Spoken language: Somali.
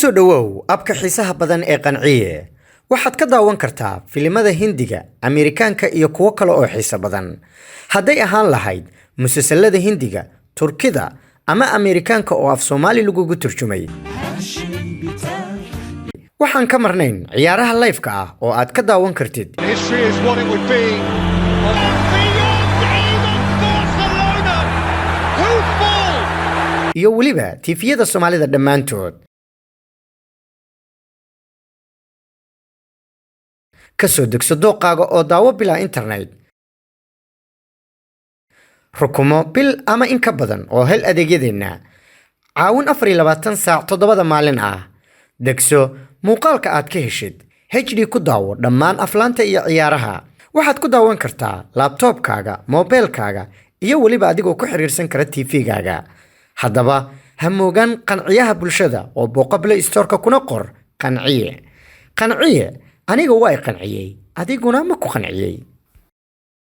soo dhawow abka xiisaha badan ee Qanciye waxaad ka daawan kartaa filimada Hindiga, Ameerikaanka iyo kuwo kale oo xiiso badan. Hadday ahaan lahayd musalsalada Hindiga, Turkida ama Ameerikaanka oo Afsomali lagu turjumay. Waxaan ka marnayn ciyaaraha live-ka ah oo aad ka daawan kartid. History is what it would be. Iyo waliba TV-yada Soomaalida dhammaantood. Kasoo degso dooqaaga oo daawo bila internet. Rukumo bil ama in ka badan oo hel adeegyadeena. Caawin 24 saac 7 maalin ah. Degso muuqaalka aad ka heshid. HD ku daawo dhammaan aflaanta iyo ciyaaraha. Waxaad ku daawan kartaa laptopkaaga, mobilkaaga iyo waliba adigoo ku xiriirsan kara TV-gaaga. Haddaba ha moogaan qanciyaha bulshada oo booqable store-ka kuna qor Qanciye. Qanciye aniga way qanciyay, adiguna ma ku qanciyay.